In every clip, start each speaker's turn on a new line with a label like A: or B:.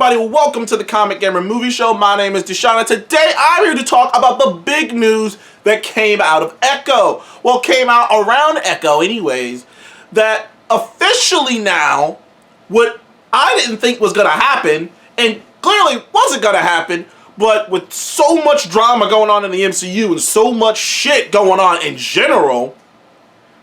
A: everybody? Welcome to the Comic Gamer Movie Show. My name is Deshaun, and today I'm here to talk about the big news that came out of Echo. Well, came out around Echo anyways, that officially now, what I didn't think was going to happen, and clearly wasn't going to happen, but with so much drama going on in the MCU and so much shit going on in general,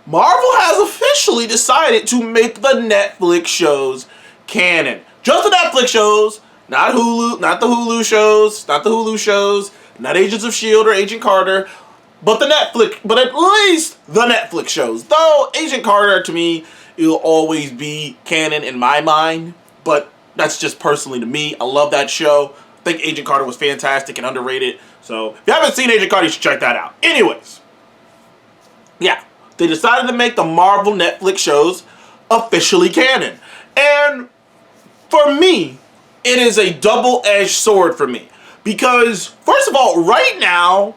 A: Marvel has officially decided to make the Netflix shows canon. Just the Netflix shows, not Hulu, not the Hulu shows, not Agents of S.H.I.E.L.D. or Agent Carter, but at least the Netflix shows. Though Agent Carter, to me, it'll always be canon in my mind, but that's just personally to me. I love that show. I think Agent Carter was fantastic and underrated. So if you haven't seen Agent Carter, you should check that out. Anyways, yeah, they decided to make the Marvel Netflix shows officially canon. And for me, it is a double-edged sword for me. Because, first of all, right now,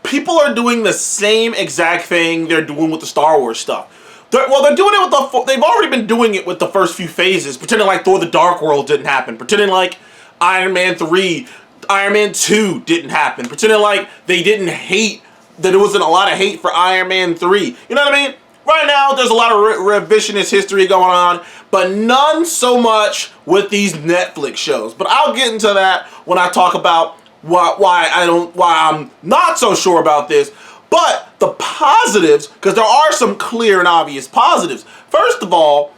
A: people are doing the same exact thing they're doing with the Star Wars stuff. They're doing it with they've already been doing it with the first few phases, pretending like Thor the Dark World didn't happen, pretending like Iron Man 3, Iron Man 2 didn't happen, pretending like they didn't hate, that there wasn't a lot of hate for Iron Man 3. You know what I mean? Right now, there's a lot of revisionist history going on, but none so much with these Netflix shows. But I'll get into that when I talk about why I'm not so sure about this. But the positives, because there are some clear and obvious positives. First of all,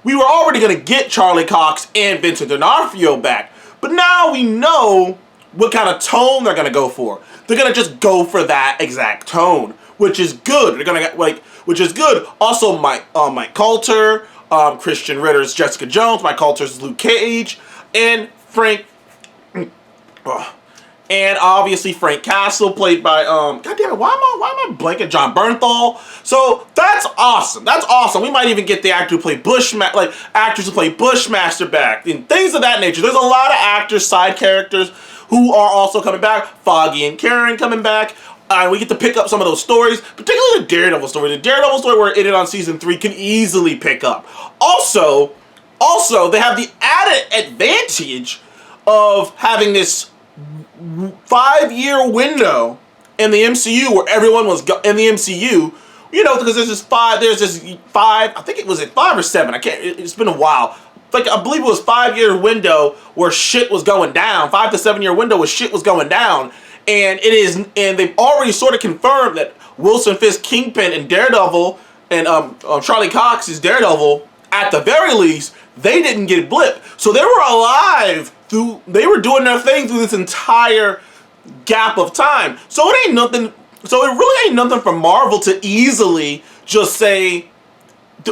A: we were already going to get Charlie Cox and Vincent D'Onofrio back, but now we know what kind of tone they're going to go for. They're going to just go for that exact tone, which is good. They're going to which is good. Also, Mike Coulter, Christian Ritter's Jessica Jones, Mike Coulter's Luke Cage, and Frank, and obviously Frank Castle, played by God damn it, why am I blanking? John Bernthal. So that's awesome. That's awesome. We might even get the actor who played actors who play Bushmaster back, and things of that nature. There's a lot of actors, side characters, who are also coming back. Foggy and Karen coming back. We get to pick up some of those stories, particularly the Daredevil story. The Daredevil story where it ended on season 3 can easily pick up. Also, they have the added advantage of having this 5-year window in the MCU where everyone was in the MCU. You know, because there's this five. I think it was at 5 or 7. I can't. It's been a while. Like, I believe it was 5-year window where shit was going down. 5 to 7 year window where shit was going down. And they've already sort of confirmed that Wilson Fisk, Kingpin, and Daredevil, and Charlie Cox's Daredevil, at the very least, they didn't get blipped. So they were alive they were doing their thing through this entire gap of time. So it really ain't nothing for Marvel to easily just say,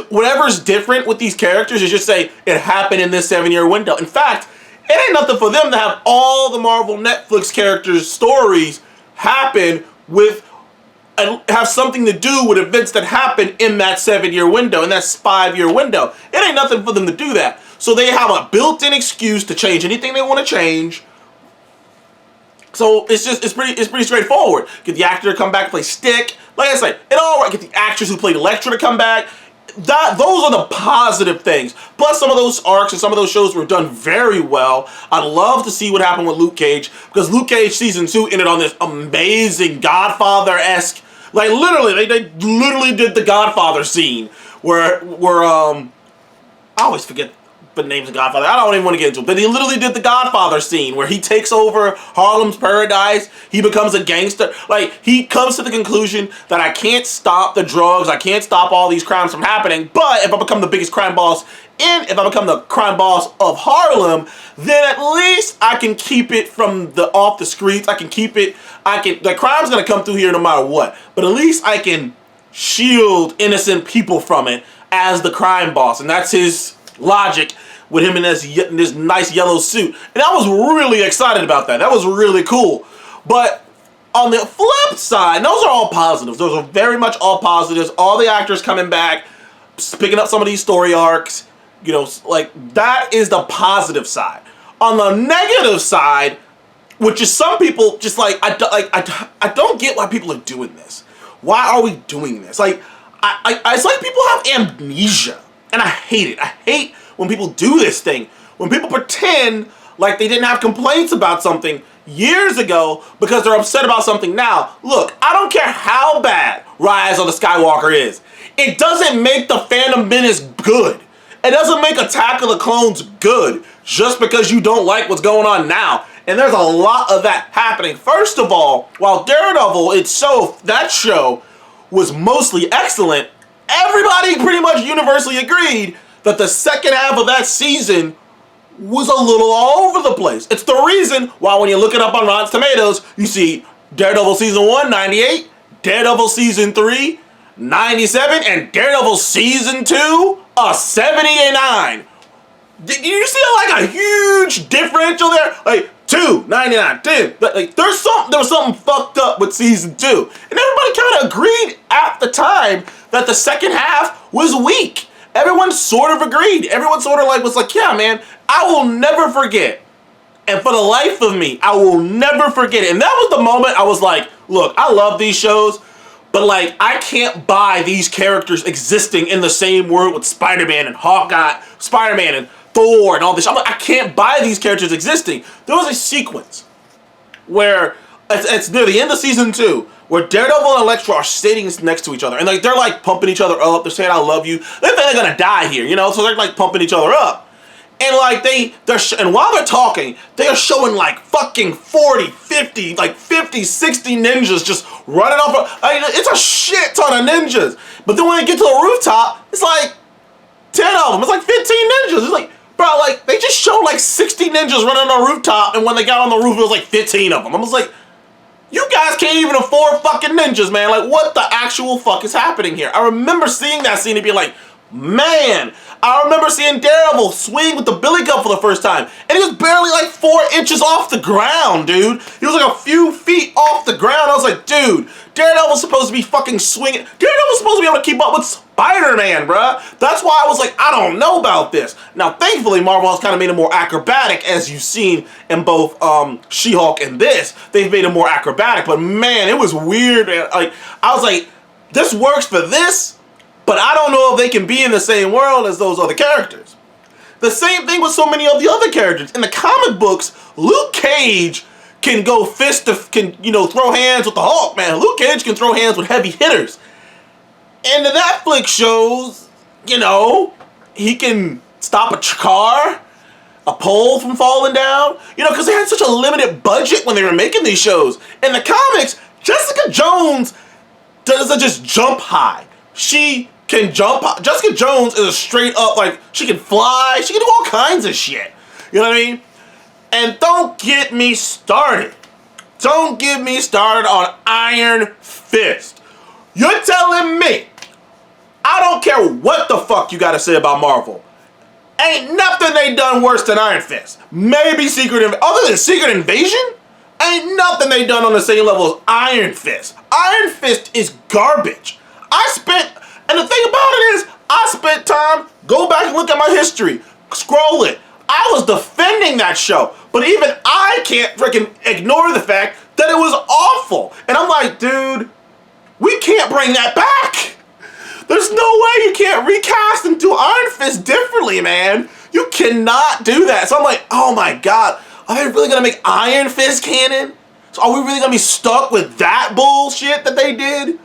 A: whatever's different with these characters is just say, it happened in this 7-year window. In fact, it ain't nothing for them to have all the Marvel Netflix characters' stories happen with, and have something to do with events that happen in that 7-year window, in that 5-year window. It ain't nothing for them to do that. So they have a built-in excuse to change anything they want to change. So it's pretty straightforward. Get the actor to come back, play Stick. Like I said, it all right. Get the actors who played Elektra to come back. Those are the positive things. Plus, some of those arcs and some of those shows were done very well. I'd love to see what happened with Luke Cage, because Luke Cage season 2 ended on this amazing Godfather-esque. Like, literally, they literally did the Godfather scene where I always forget the names of Godfather. I don't even want to get into it. But he literally did the Godfather scene where he takes over Harlem's Paradise. He becomes a gangster. Like, he comes to the conclusion that I can't stop the drugs. I can't stop all these crimes from happening. But if I become the biggest crime boss if I become the crime boss of Harlem, then at least I can keep it from off the streets. The crime's going to come through here no matter what. But at least I can shield innocent people from it as the crime boss. And that's his logic with him in this nice yellow suit. And I was really excited about that. That was really cool. But on the flip side, those are all positives. Those are very much all positives. All the actors coming back, picking up some of these story arcs, you know, like, that is the positive side. On the negative side, which is some people just like, I don't get why people are doing this. Why are we doing this? Like, it's like people have amnesia. And I hate it. I hate when people do this thing when people pretend like they didn't have complaints about something years ago because they're upset about something now. Look, I don't care how bad Rise of the Skywalker is. It doesn't make the Phantom Menace good. It doesn't make Attack of the Clones good just because you don't like what's going on now. And there's a lot of that happening. First of all, while Daredevil itself, that show, was mostly excellent, everybody pretty much universally agreed that the second half of that season was a little all over the place. It's the reason why when you look it up on Rotten Tomatoes, you see Daredevil Season 1, 98, Daredevil Season 3, 97, and Daredevil Season 2, a 79. Did you see like a huge differential there? Like 2, 99, 10. Like there was something fucked up with Season 2. And everybody kind of agreed at the time that the second half was weak. Everyone sort of agreed. Everyone sort of was like, yeah, man, I will never forget. And for the life of me, I will never forget it. And that was the moment I was like, look, I love these shows, but like, I can't buy these characters existing in the same world with Spider-Man and Hawkeye, Spider-Man and Thor and all this. I'm like, I can't buy these characters existing. There was a sequence where it's near the end of Season 2 where Daredevil and Elektra are sitting next to each other and like they're like pumping each other up. They're saying, I love you. They think they're gonna die here, you know? So they're like pumping each other up. And like and while they're talking, they are showing like fucking 40, 50, like 50, 60 ninjas just running off. It's a shit ton of ninjas. But then when they get to the rooftop, it's like 10 of them. It's like 15 ninjas. It's like, bro, like they just showed like 60 ninjas running on the rooftop, and when they got on the roof, it was like 15 of them. I was like, you guys can't even afford fucking ninjas, man. Like, what the actual fuck is happening here? I remember seeing that scene and being like, man, I remember seeing Daredevil swing with the billy club for the first time, and he was barely like 4 inches off the ground, dude. He was like a few feet off the ground. I was like, dude, Daredevil's supposed to be fucking swinging. Daredevil's supposed to be able to keep up with Spider-Man, bruh. That's why I was like, I don't know about this. Now, thankfully, Marvel has kind of made it more acrobatic, as you've seen in both She-Hulk and this. They've made it more acrobatic, but man, it was weird. Like, I was like, this works for this, but I don't know if they can be in the same world as those other characters. The same thing with so many of the other characters. In the comic books, Luke Cage can go throw hands with the Hulk, man. Luke Cage can throw hands with heavy hitters. And the Netflix shows, he can stop a car, a pole from falling down, because they had such a limited budget when they were making these shows. In the comics, Jessica Jones doesn't just jump high. She can jump high. Jessica Jones is a straight up, like, she can fly, she can do all kinds of shit. You know what I mean? And don't get me started. Don't get me started on Iron Fist. You're telling me, I don't care what the fuck you gotta say about Marvel, ain't nothing they done worse than Iron Fist. Maybe other than Secret Invasion, ain't nothing they done on the same level as Iron Fist. Iron Fist is garbage. And the thing about it is, I spent time, go back and look at my history, scroll it. I was defending that show, but even I can't freaking ignore the fact that it was awful. And I'm like, dude, we can't bring that back. There's no way you can't recast and do Iron Fist differently, man. You cannot do that. So I'm like, oh my God, are they really gonna make Iron Fist canon? So are we really gonna be stuck with that bullshit that they did?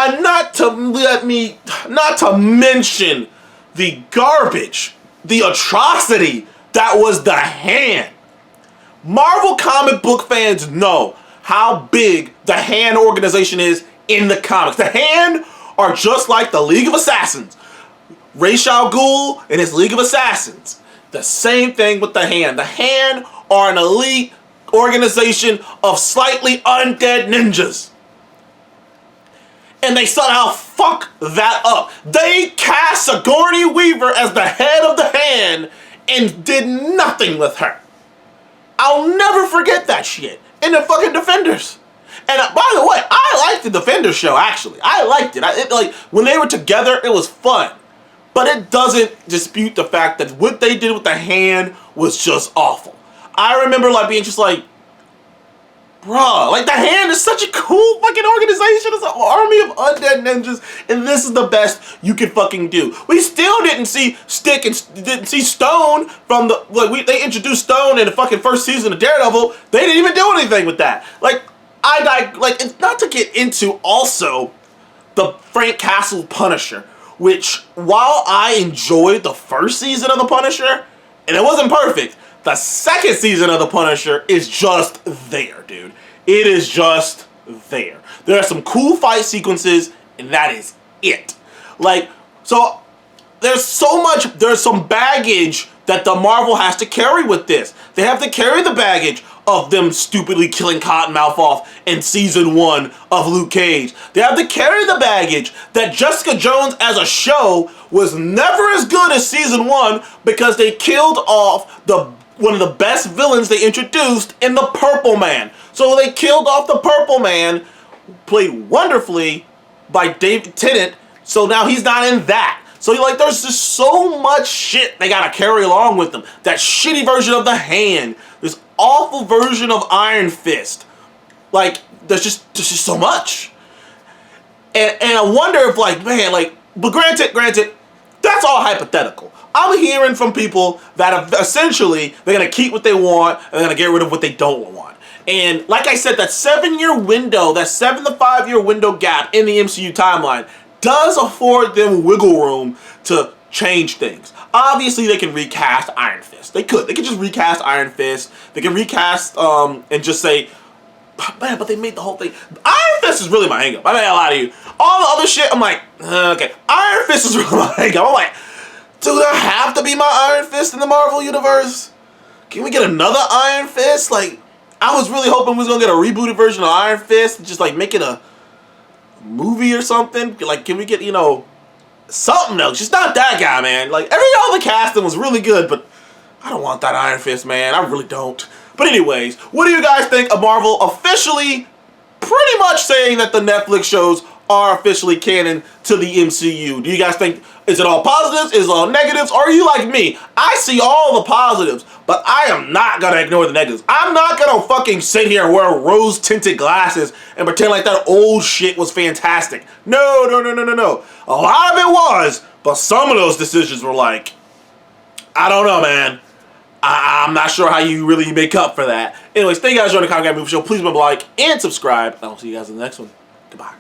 A: And not to mention the garbage, the atrocity that was the Hand. Marvel comic book fans know how big the Hand organization is in the comics. The Hand are just like the League of Assassins. Ra's al Ghul and his League of Assassins. The same thing with the Hand. The Hand are an elite organization of slightly undead ninjas. And they somehow fuck that up. They cast Sigourney Weaver as the head of the Hand and did nothing with her. I'll never forget that shit. In the fucking Defenders. And by the way, I liked the Defenders show, actually. I liked it. Like, when they were together, it was fun. But it doesn't dispute the fact that what they did with the Hand was just awful. I remember being just like, Bruh, like the Hand is such a cool fucking organization. It's an army of undead ninjas, and this is the best you can fucking do. We still didn't see Stick and didn't see Stone from the they introduced Stone in the fucking first season of Daredevil. They didn't even do anything with that. Like it's not to get into also the Frank Castle Punisher, which while I enjoyed the first season of the Punisher, and it wasn't perfect. The second season of The Punisher is just there, dude. It is just there. There are some cool fight sequences, and that is it. Like, so there's some baggage that the Marvel has to carry with this. They have to carry the baggage of them stupidly killing Cottonmouth off in season 1 of Luke Cage. They have to carry the baggage that Jessica Jones as a show was never as good as season 1 because they killed off one of the best villains they introduced in the Purple Man. So they killed off the Purple Man, played wonderfully by David Tennant, so now he's not in that. So like there's just so much shit they gotta carry along with them. That shitty version of the Hand, this awful version of Iron Fist. Like, there's just so much. And I wonder if like, man, like, but granted, that's all hypothetical. I'm hearing from people that have essentially they're gonna keep what they want and they're gonna get rid of what they don't want. And like I said, that 7-year window, that 7 to 5-year window gap in the MCU timeline does afford them wiggle room to change things. Obviously, they can recast Iron Fist. They could just recast Iron Fist. They can recast and just say, man, but they made the whole thing. Iron Fist is really my hang up. I mean, a lot of you. All the other shit, I'm like, okay. Iron Fist is really my hang up. I'm like, do there have to be my Iron Fist in the Marvel Universe? Can we get another Iron Fist? Like, I was really hoping we was going to get a rebooted version of Iron Fist. Just, like, make it a movie or something. Like, can we get, something else? Just not that guy, man. Like, every other casting was really good, but I don't want that Iron Fist, man. I really don't. But anyways, what do you guys think of Marvel officially pretty much saying that the Netflix shows are officially canon to the MCU? Do you guys think, is it all positives? Is it all negatives? Or are you like me? I see all the positives, but I am not going to ignore the negatives. I'm not going to fucking sit here and wear rose-tinted glasses and pretend like that old shit was fantastic. No. A lot of it was, but some of those decisions were like, I don't know, man. I'm not sure how you really make up for that. Anyways, thank you guys for joining the Comic Guy Movie Show. Please remember to like and subscribe. And I'll see you guys in the next one. Goodbye.